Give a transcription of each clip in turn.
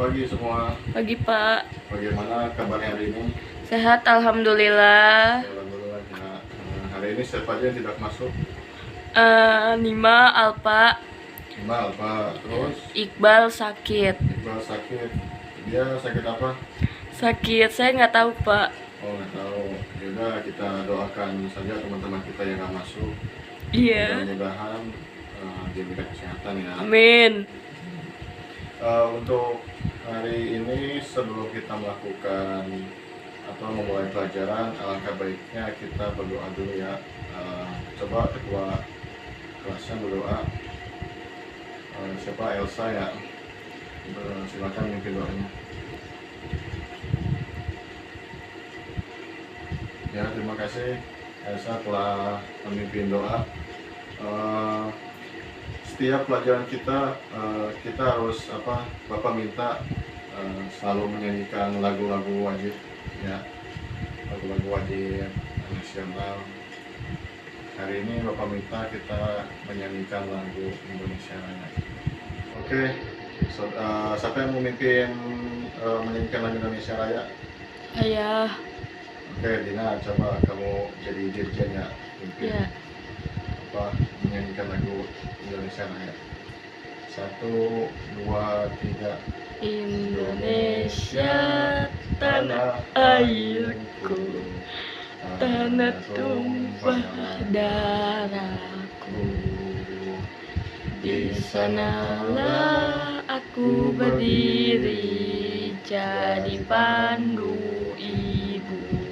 pagi semua. Pagi Pak. Bagaimana kabarnya hari ini? Sehat alhamdulillah. Alhamdulillah ya. Hari ini siapa aja yang tidak masuk? Nima, Alpa, Iqbal, Pak. Terus Iqbal sakit. Iqbal sakit. Dia sakit apa? Sakit, saya nggak tahu Pak. Oh, nggak tahu. Yaudah, kita doakan saja teman-teman kita yang nggak masuk. Iya. Mudah-mudahan diberikan kesehatan ya. Amin. Untuk hari ini sebelum kita melakukan atau memulai pelajaran, alangkah baiknya kita berdoa dulu ya. Coba ketua kelasnya berdoa. Siapa? Elsa ya. Silakan mimpin doanya. Ya, terima kasih Elsa telah memimpin doa. Setiap pelajaran kita harus Bapak minta selalu menyanyikan lagu-lagu wajib ya, lagu-lagu wajib nasional. Hari ini Bapak minta kita menyanyikan lagu Indonesia Raya. Oke, siapa yang memimpin menyanyikan lagu Indonesia Raya? Ayah. Oke, Dina, coba kamu jadi dirjen ya, mimpin. Ya. Menyanyikan lagu Indonesia Raya. 1, 2, 3. Indonesia tanah airku, tanah tumpah darahku. Di sanalah aku berdiri jadi pandu ibuku.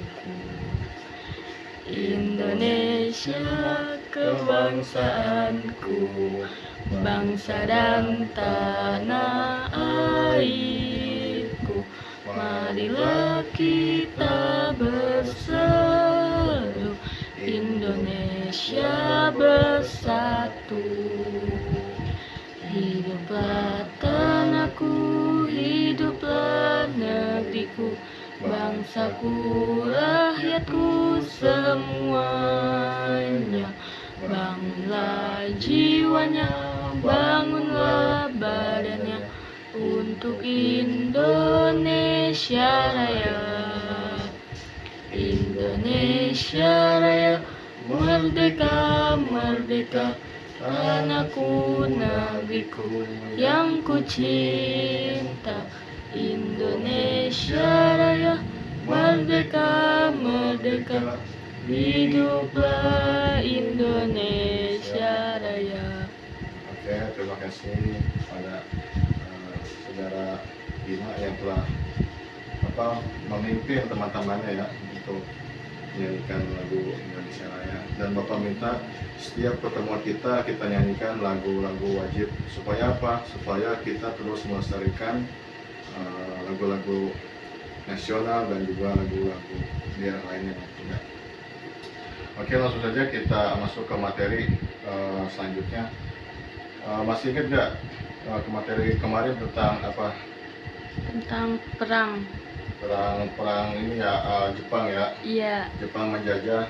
Indonesia kebangsaanku, bangsa dan tanah airku. Marilah kita berseru, Indonesia bersatu. Hiduplah tanahku, hiduplah negeriku, bangsaku, rakyatku semuanya. Bangunlah jiwanya, bangunlah badannya untuk Indonesia Raya. Indonesia Raya, merdeka, merdeka, tanahku, negeriku yang ku cinta. Indonesia Raya, merdeka, merdeka, hiduplah Indonesia Raya. Oke, terima kasih pada saudara Dina yang telah memimpin teman-temannya ya untuk menyanyikan lagu Indonesia Raya. Dan Bapak minta setiap pertemuan kita nyanyikan lagu-lagu wajib. Supaya apa? Supaya kita terus melestarikan lagu-lagu nasional dan juga lagu-lagu daerah lainnya tentunya. Oke, langsung saja kita masuk ke materi selanjutnya. Masih ingat nggak ke materi kemarin tentang apa? Tentang perang. Perang ini ya, Jepang ya. Iya. Jepang menjajah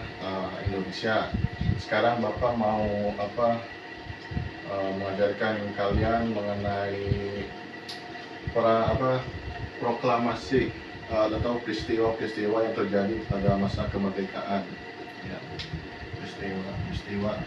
Indonesia. Sekarang Bapak mau mengajarkan kalian mengenai proklamasi atau peristiwa-peristiwa yang terjadi pada masa kemerdekaan. Ya, peristiwa.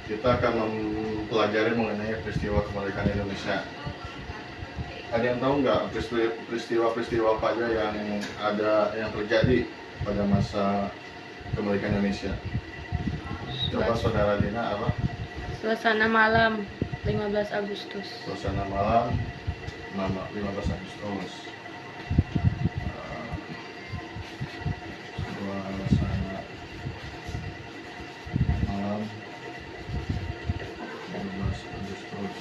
Kita akan mempelajari mengenai peristiwa kemerdekaan Indonesia. Ada yang tahu nggak peristiwa-peristiwa apa aja yang terjadi pada masa kemerdekaan Indonesia? Coba saudara Dina apa? Suasana malam 15 Agustus. Suasana malam 15 Agustus. Suasana malam 15 Agustus.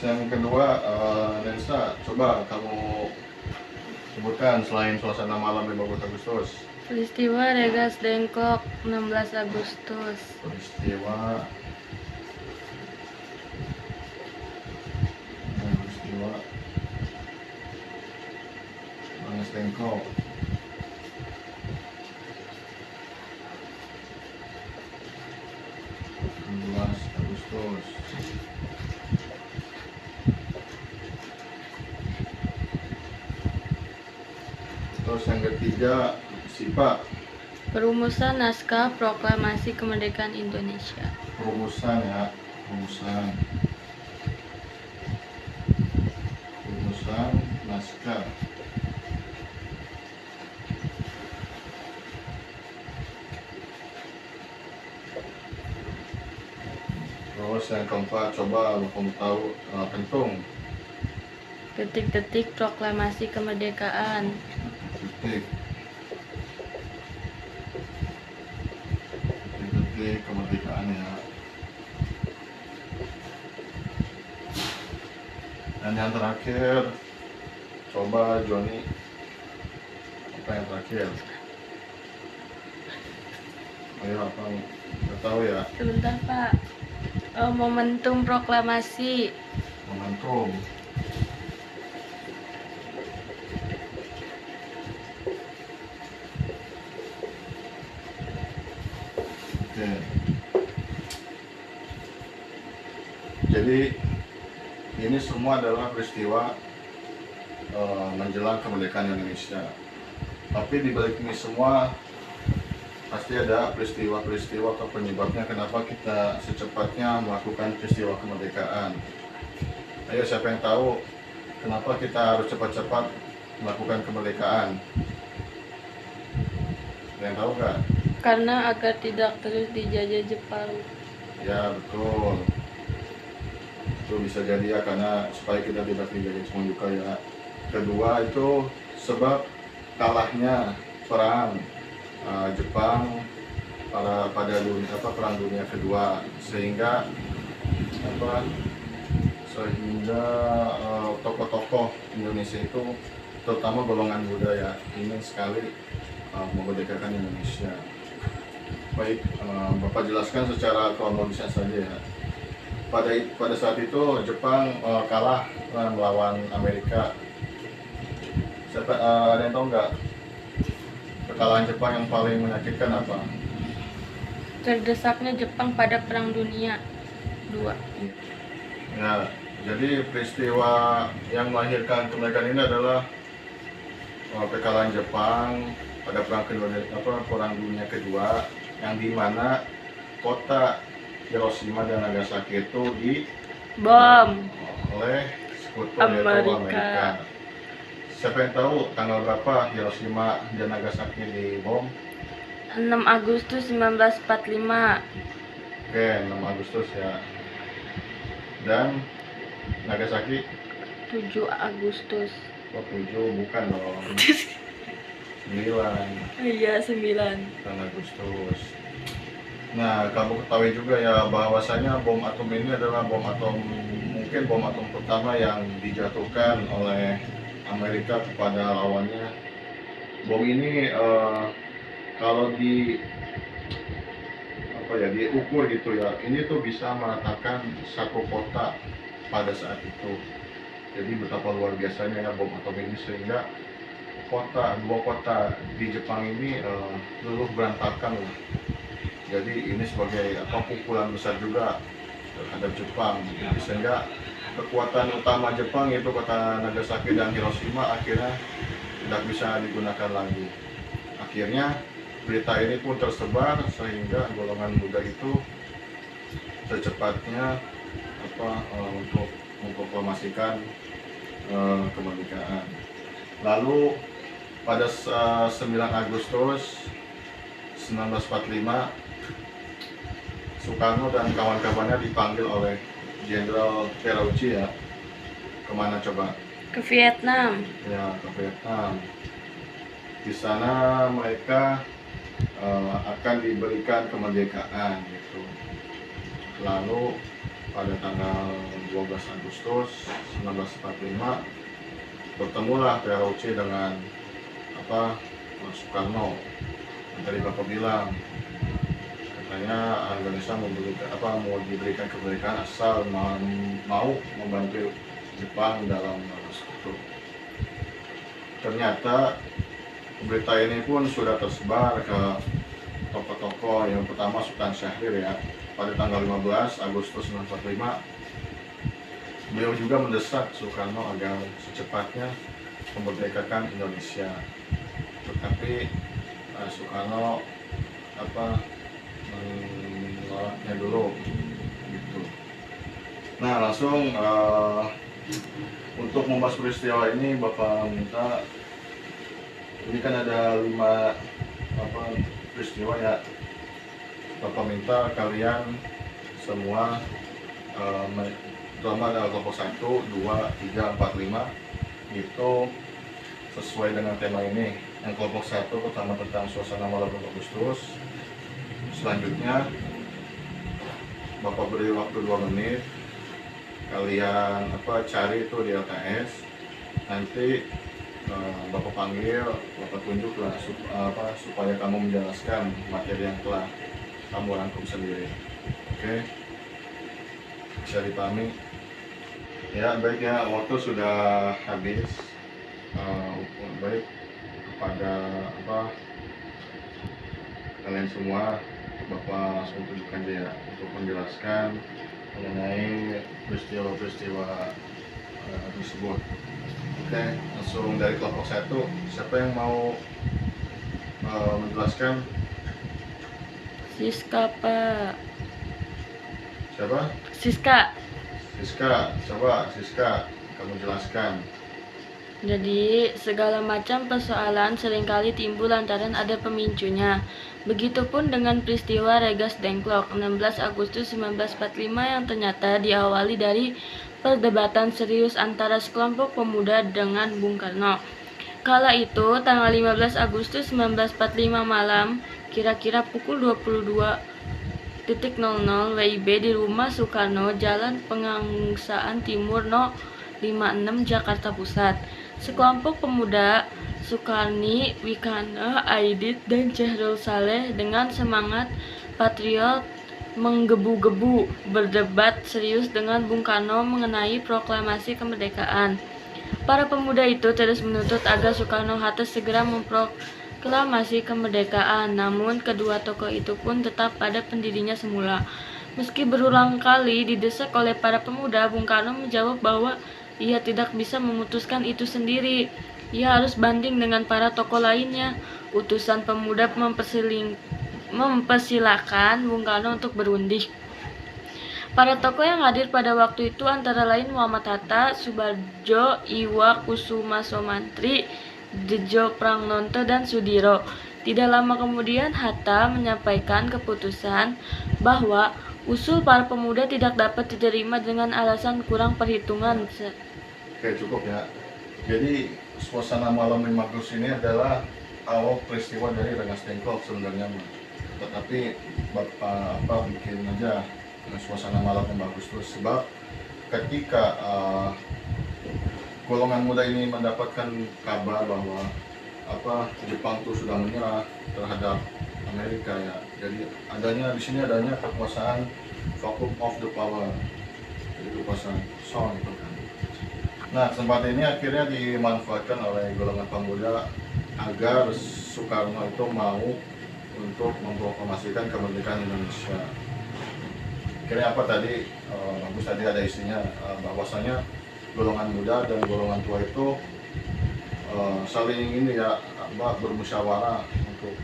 yang kedua, Nensa, coba kamu sebutkan selain suasana malam 15 Agustus. Peristiwa Rengas Dengklok 16 Agustus. Peristiwa Rengas Dengklok. Agustus. Terus yang ketiga, SIPA. Perumusan naskah Proklamasi Kemerdekaan Indonesia. Perumusan ya, perumusan naskah. Terus yang keempat, coba kamu tahu kentung. Detik-detik Proklamasi Kemerdekaan. Detik kemerdekaan ya. Dan yang terakhir, coba Joni, apa yang terakhir? Ayo apa? Nggak tahu ya. Sebentar Pak. Momentum proklamasi. Momentum. Oke. Jadi ini semua adalah peristiwa menjelang kemerdekaan Indonesia. Tapi di balik ini semua pasti ada peristiwa-peristiwa atau penyebabnya kenapa kita secepatnya melakukan peristiwa kemerdekaan. Ayo, siapa yang tahu kenapa kita harus cepat-cepat melakukan kemerdekaan? Ada yang tahu nggak? Karena agar tidak terus dijajah Jepang. Ya betul. Itu bisa jadi ya, karena supaya kita tidak dijajah Jepang juga ya. Kedua itu sebab kalahnya perang Jepang pada perang dunia kedua, sehingga tokoh-tokoh Indonesia itu, terutama golongan muda ya, ingin sekali memerdekakan Indonesia. Baik, Bapak jelaskan secara kronologisnya saja ya. Pada saat itu Jepang kalah melawan Amerika. Ada yang tahu nggak kekalahan Jepang yang paling menyakitkan apa? Terdesaknya Jepang pada Perang Dunia II. Ya, jadi peristiwa yang melahirkan kemerdekaan ini adalah kekalahan Jepang pada Perang Dunia Kedua, yang dimana kota Hiroshima dan Nagasaki itu Bom oleh sekutu yaitu Amerika. Siapa yang tahu tanggal berapa Hiroshima dan Nagasaki dibom? 6 Agustus 1945. Oke, 6 Agustus ya. Dan Nagasaki? 7 Agustus. Oh, 7 bukan dong. 9. Iya, 9 Agustus. Nah, kamu ketahui juga ya bahwasanya bom atom ini adalah mungkin bom atom pertama yang dijatuhkan oleh Amerika kepada lawannya. Bom ini kalau diukur gitu ya, ini tuh bisa meratakan satu kota pada saat itu. Jadi betapa luar biasanya ya bom atom ini, sehingga dua kota di Jepang ini luluh berantakan lah. Jadi ini sebagai pukulan besar juga terhadap Jepang, sehingga kekuatan utama Jepang yaitu kota Nagasaki dan Hiroshima akhirnya tidak bisa digunakan lagi. Akhirnya berita ini pun tersebar sehingga golongan muda itu secepatnya untuk memproklamasikan kemerdekaan. Lalu pada 9 Agustus 1945 Soekarno dan kawan-kawannya dipanggil oleh Jenderal Terauchi ya. Kemana coba? ke Vietnam. Ya, ke Vietnam. Di sana mereka akan diberikan kemerdekaan gitu. Lalu pada tanggal 12 Agustus 1945 bertemulah PROC dengan Soekarno. Yang tadi Bapak bilang katanya Indonesia mau diberikan kemerdekaan asal mau membantu Jepang dalam sekutu. Ternyata berita ini pun sudah tersebar ke tokoh-tokoh. Yang pertama Sultan Syahrir ya, pada tanggal 15 Agustus 1945 beliau juga mendesak Soekarno agar secepatnya memerdekakan Indonesia. Tetapi Soekarno menolaknya dulu gitu. Nah langsung untuk membahas peristiwa ini Bapak minta, ini kan ada 5 peristiwa ya. Bapak minta kalian semua terutama ada kelompok 1, 2, 3, 4, 5 itu sesuai dengan tema ini. Yang kelompok 1 pertama tentang suasana malam 2 Agustus. Selanjutnya Bapak beri waktu 2 menit, kalian cari itu di LKS. Nanti Bapak panggil, Bapak tunjuklah supaya kamu menjelaskan materi yang telah kamu rangkum sendiri. Oke, bisa dipahami? Ya baik ya, waktu sudah habis. Baik kepada kalian semua, Bapak langsung tunjukkan aja ya untuk menjelaskan mengenai peristiwa-peristiwa tersebut. Oke, langsung dari kelompok 1, siapa yang mau menjelaskan? Siska, Pak. Siapa? Siska. Siska, coba Siska kamu jelaskan. Jadi, segala macam persoalan seringkali timbul lantaran ada pemicunya. Begitupun dengan peristiwa Rengas Dengklok 16 Agustus 1945 yang ternyata diawali dari perdebatan serius antara sekelompok pemuda dengan Bung Karno. Kala itu, tanggal 15 Agustus 1945 malam, kira-kira pukul 22.00 WIB di rumah Soekarno, Jalan Pengangsaan Timur No. 56 Jakarta Pusat. Sekelompok pemuda Sukarni, Wikana, Aidit, dan Chahrul Saleh dengan semangat patriot menggebu-gebu berdebat serius dengan Bung Karno mengenai proklamasi kemerdekaan. Para pemuda itu terus menuntut agar Soekarno-Hatta segera memproklamasi kemerdekaan, namun kedua tokoh itu pun tetap pada pendirinya semula. Meski berulang kali didesak oleh para pemuda, Bung Karno menjawab bahwa ia tidak bisa memutuskan itu sendiri. Ia harus banding dengan para tokoh lainnya. Utusan pemuda mempersilahkan Bung Karno untuk berunding. Para tokoh yang hadir pada waktu itu antara lain Muhammad Hatta, Soebardjo, Iwa Kusumasomantri, Djo Prangnonto, dan Sudiro. Tidak lama kemudian Hatta menyampaikan keputusan bahwa usul para pemuda tidak dapat diterima dengan alasan kurang perhitungan. Oke, cukup ya. Jadi suasana malam 5 Agustus ini adalah awal peristiwa dari Rengas Dengklok sebenarnya. Tetapi Bapak bikin aja suasana malam 5 Agustus sebab ketika golongan muda ini mendapatkan kabar bahwa Jepang itu sudah menyerah terhadap Amerika ya. Jadi di sini adanya kekuasaan vacuum of the power. Jadi kekuasaan Song itu kan. Nah, kesempatan ini akhirnya dimanfaatkan oleh golongan pemuda agar Soekarno itu mau untuk memproklamasikan kemerdekaan Indonesia. Akhirnya tadi bagus tadi ada isinya bahwasanya golongan muda dan golongan tua itu saling bermusyawarah untuk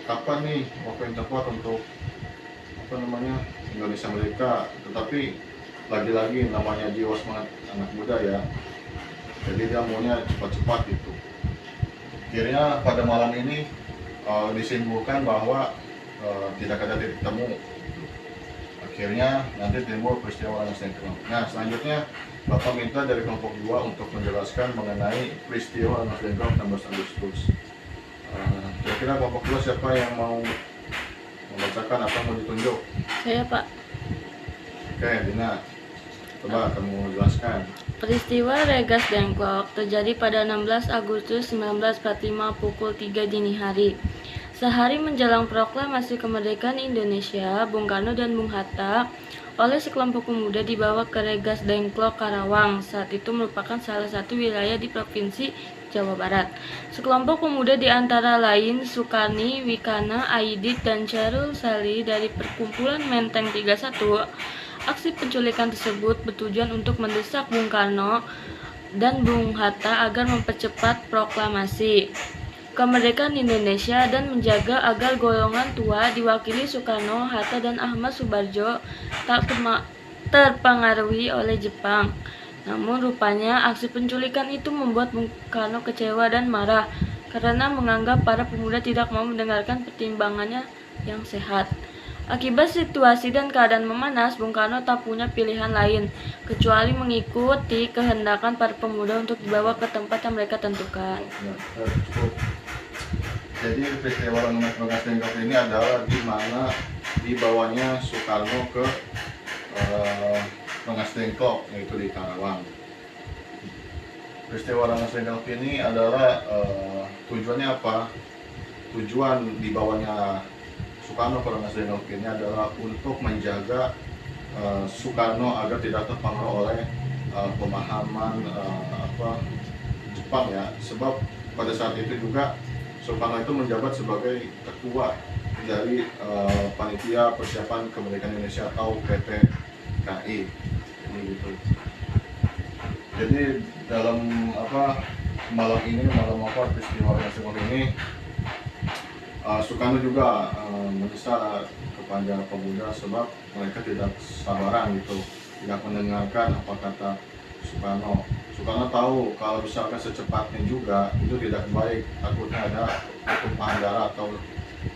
kapan nih waktu yang tepat untuk Indonesia merdeka. Tetapi lagi-lagi namanya jiwa semangat anak muda ya, jadi dia maunya cepat-cepat gitu. Akhirnya pada malam ini disimpulkan bahwa tidak ada titik temu. Akhirnya nanti timbul peristiwa Rengas Dengklok. Nah selanjutnya Bapak minta dari kelompok 2 untuk menjelaskan mengenai peristiwa Rengas Dengklok 16 Agustus. Kira-kira kelompok 2 siapa yang mau membacakan atau mau ditunjuk? Saya, Pak. Oke, Dina, coba kamu jelaskan. Peristiwa Regas Dengklok terjadi pada 16 Agustus 1945 pukul 3 dini hari. Sehari menjelang proklamasi kemerdekaan Indonesia, Bung Karno dan Bung Hatta oleh sekelompok pemuda dibawa ke Regas Dengklok, Karawang. Saat itu merupakan salah satu wilayah di Provinsi Jawa Barat. Sekelompok pemuda di antara lain Sukarni, Wikana, Aidit, dan Chairul Sali dari Perkumpulan Menteng 31. Aksi penculikan tersebut bertujuan untuk mendesak Bung Karno dan Bung Hatta agar mempercepat proklamasi kemerdekaan Indonesia dan menjaga agar golongan tua diwakili Soekarno, Hatta, dan Ahmad Subarjo tak terpengaruhi oleh Jepang. Namun rupanya aksi penculikan itu membuat Bung Karno kecewa dan marah karena menganggap para pemuda tidak mau mendengarkan pertimbangannya yang sehat. Akibat situasi dan keadaan memanas, Bung Karno tak punya pilihan lain kecuali mengikuti kehendakan para pemuda untuk dibawa ke tempat yang mereka tentukan. Ya, cukup. Jadi peristiwa Rengas Dengklok ini adalah di mana dibawanya Soekarno ke Rengas Dengklok, yaitu di Karawang. Peristiwa Rengas Dengklok ini adalah tujuannya apa? Tujuan dibawanya Soekarno ke Rengas Dengklok ini adalah untuk menjaga Soekarno agar tidak terpengaruh oleh pemahaman Jepang ya, sebab pada saat itu juga Soekarno itu menjabat sebagai ketua dari panitia persiapan kemerdekaan Indonesia atau PPKI gitu. Jadi dalam malam peristiwa Rengas Dengklok ini Soekarno juga mendesak kepada pemuda sebab mereka tidak sabaran gitu, tidak mendengarkan apa kata Soekarno. Soekarno tahu kalau misalkan secepatnya juga itu tidak baik, takutnya ada tumpahan darah atau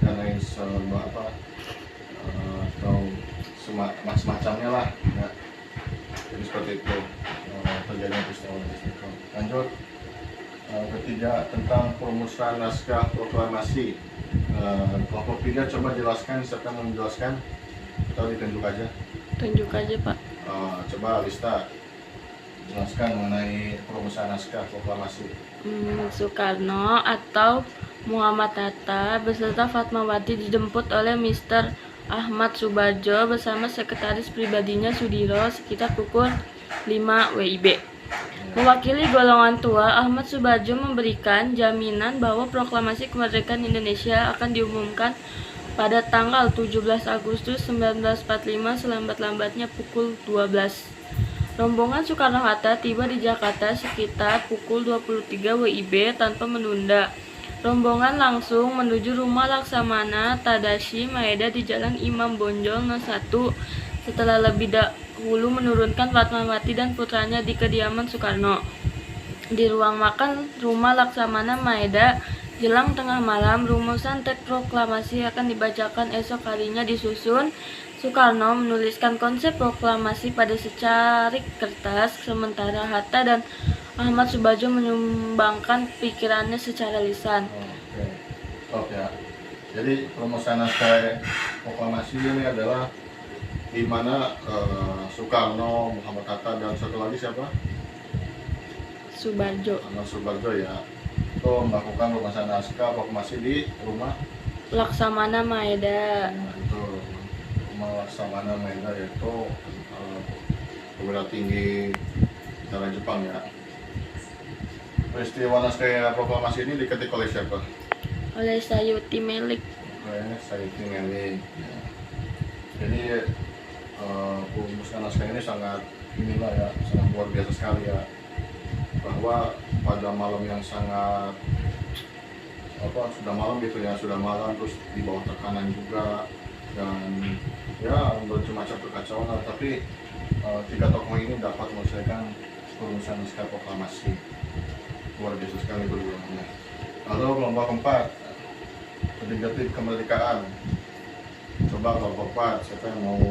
dan lain atau semacamnya lah ya. Jadi seperti itu terjadi peristiwa Rengas Dengklok. Lanjut, ketiga, tentang perumusan naskah proklamasi. Kelompok 3 coba jelaskan, serta menjelaskan atau ditunjuk aja? Tunjuk aja, Pak. Coba Lista jelaskan mengenai perumusan naskah proklamasi. Soekarno atau Muhammad Hatta beserta Fatmawati dijemput oleh Mr. Ahmad Subarjo bersama sekretaris pribadinya Sudiro sekitar pukul 5 WIB. Mewakili golongan tua, Ahmad Subarjo memberikan jaminan bahwa proklamasi kemerdekaan Indonesia akan diumumkan pada tanggal 17 Agustus 1945 selambat-lambatnya pukul 12. Rombongan Soekarno-Hatta tiba di Jakarta sekitar pukul 23 WIB tanpa menunda. Rombongan langsung menuju rumah Laksamana Tadashi Maeda di Jalan Imam Bonjol No. 1 setelah lebih dahulu menurunkan Fatmawati dan putranya di kediaman Soekarno. Di ruang makan rumah Laksamana Maeda, jelang tengah malam, rumusan teks proklamasi akan dibacakan esok harinya disusun. Soekarno menuliskan konsep proklamasi pada secarik kertas, sementara Hatta dan Ahmad Subarjo menyumbangkan pikirannya secara lisan. Oke. Jadi perumusan naskah proklamasi ini adalah di mana Soekarno, Muhammad Hatta, dan satu lagi siapa? Subarjo. Ahmad Subarjo ya. Itu melakukan perumusan naskah proklamasi di rumah Laksamana Maeda. itu rumah Laksamana Maeda, yaitu perwira tinggi tentara Jepang ya. Peristiwa naskah proklamasi ini diketik oleh siapa? Oleh Sayuti Melik. Sayuti Melik. Ya. Jadi perumusan naskah ini sangat luar biasa sekali ya, bahwa pada malam yang sangat sudah malam terus di bawah tekanan juga dan ya bermacam kekacauan, tapi tiga tokoh ini dapat menyelesaikan perumusan naskah proklamasi. Luar biasa sekali perjuangannya. Lalu kelompok 4, petinggi kemerdekaan. Coba kelompok 4, siapa yang mau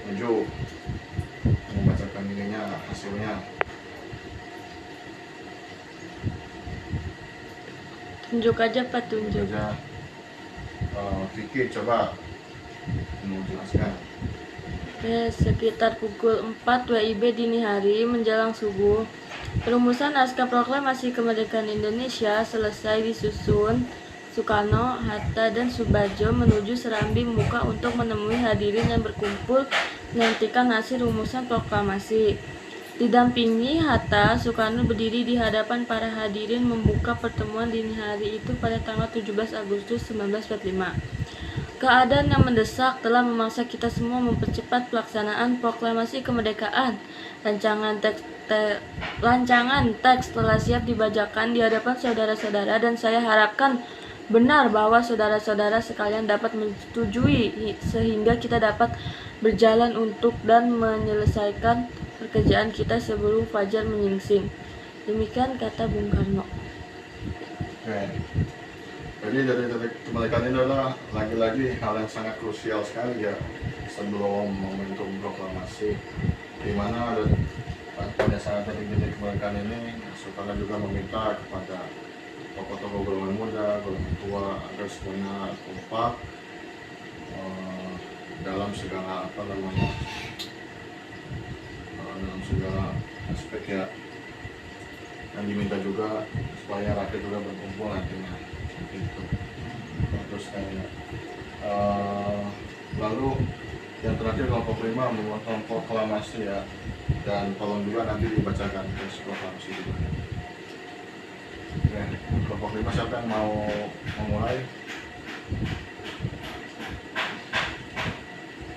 maju membacakan hasilnya? Tunjuk aja, Pak, tunjuk. Vicky, coba mau jelaskan. Sekitar pukul 4 WIB dini hari menjelang subuh, perumusan naskah proklamasi kemerdekaan Indonesia selesai disusun. Soekarno, Hatta, dan Soebardjo menuju Serambi Muka untuk menemui hadirin yang berkumpul menantikan hasil rumusan proklamasi. Didampingi Hatta, Soekarno berdiri di hadapan para hadirin membuka pertemuan dini hari itu pada tanggal 17 Agustus 1945. Keadaan yang mendesak telah memaksa kita semua mempercepat pelaksanaan proklamasi kemerdekaan. Rancangan teks telah siap dibacakan di hadapan saudara-saudara dan saya harapkan benar bahwa saudara-saudara sekalian dapat menyetujui sehingga kita dapat berjalan untuk dan menyelesaikan pekerjaan kita sebelum fajar menyingsing. Demikian kata Bung Karno. Oke. Jadi dari kemerdekaan ini adalah lagi-lagi hal yang sangat krusial sekali ya sebelum momentum proklamasi, di mana pada saat detik-detik kemerdekaan ini Soekarno juga meminta kepada tokoh-tokoh golongan muda, golongan tua agar semuanya kompak dalam segala dalam segala aspek ya. Yang diminta juga supaya rakyat juga berkumpul nantinya itu. Terus kayak lalu yang terakhir kelompok 5 memotong proklamasi ya, dan tolong juga nanti dibacakan teks proklamasi juga. Oke, kelompok 5 siapa yang mau memulai?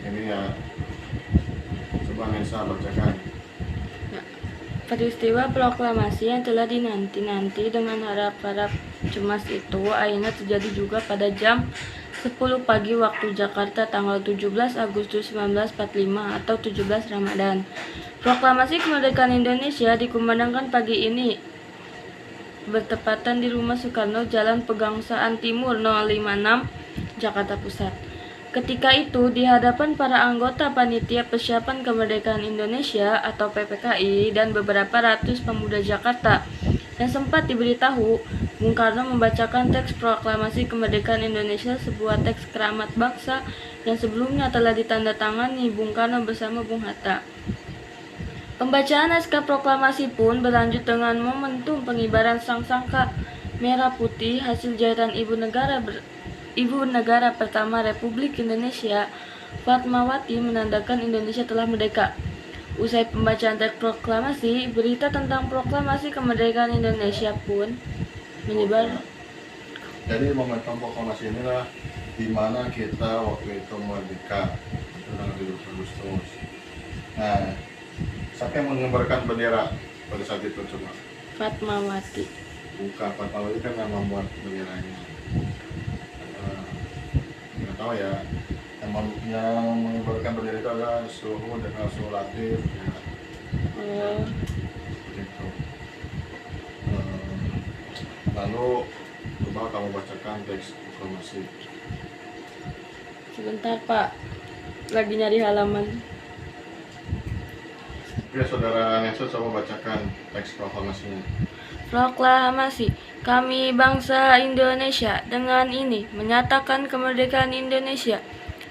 Ini ya, coba Nesa bacakan. Peristiwa proklamasi yang telah dinanti-nanti dengan harap-harap cemas itu akhirnya terjadi juga pada jam 10 pagi waktu Jakarta tanggal 17 Agustus 1945 atau 17 Ramadan. Proklamasi kemerdekaan Indonesia dikumandangkan pagi ini bertepatan di Rumah Soekarno, Jalan Pegangsaan Timur 056, Jakarta Pusat. Ketika itu, di hadapan para anggota Panitia Persiapan Kemerdekaan Indonesia atau PPKI dan beberapa ratus pemuda Jakarta yang sempat diberitahu, Bung Karno membacakan teks proklamasi kemerdekaan Indonesia, sebuah teks keramat bangsa yang sebelumnya telah ditandatangani Bung Karno bersama Bung Hatta. Pembacaan naskah proklamasi pun berlanjut dengan momentum pengibaran sangsaka merah putih hasil jahitan Ibu Negara pertama Republik Indonesia, Fatmawati, menandakan Indonesia telah merdeka. Usai pembacaan teks proklamasi, berita tentang proklamasi kemerdekaan Indonesia pun menyebar. Jadi momentum proklamasi inilah di mana kita waktu itu merdeka, itu tanggal 17 Agustus. Nah, siapa yang mengibarkan bendera pada saat itu coba? Fatmawati. Bukan, Fatmawati kan yang membuat benderanya. Nggak tahu ya. Yang mengibarkan bendera itu adalah Suhu dan Suhu Latif. Ya. Begitu. Lalu coba kamu bacakan teks proklamasi. Sebentar Pak, lagi nyari halaman. Oke, Saudara Nesa coba bacakan teks proklamasinya. Proklamasi, kami bangsa Indonesia dengan ini menyatakan kemerdekaan Indonesia.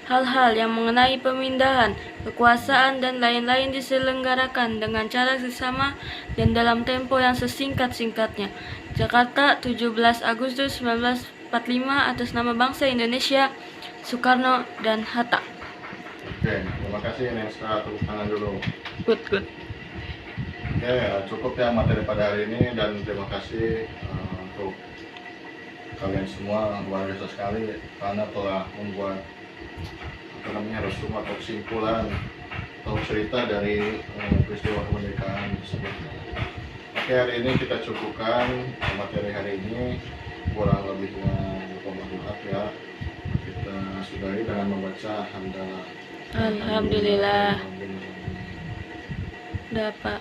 Hal-hal yang mengenai pemindahan, kekuasaan, dan lain-lain diselenggarakan dengan cara sesama dan dalam tempo yang sesingkat-singkatnya. Jakarta, 17 Agustus 1945, atas nama bangsa Indonesia, Soekarno dan Hatta. Oke, terima kasih Nesa, tepuk tangan dulu. Good. Oke, cukup ya materi pada hari ini, dan terima kasih untuk kalian semua, luar biasa sekali karena telah membuat resume atau kesimpulan atau cerita dari peristiwa kemerdekaan tersebut. Oke, hari ini kita cukupkan materi hari ini, kurang lebihnya mohon maaf ya. Kita sudahi dengan membaca hamdalah. Alhamdulillah. Dapat.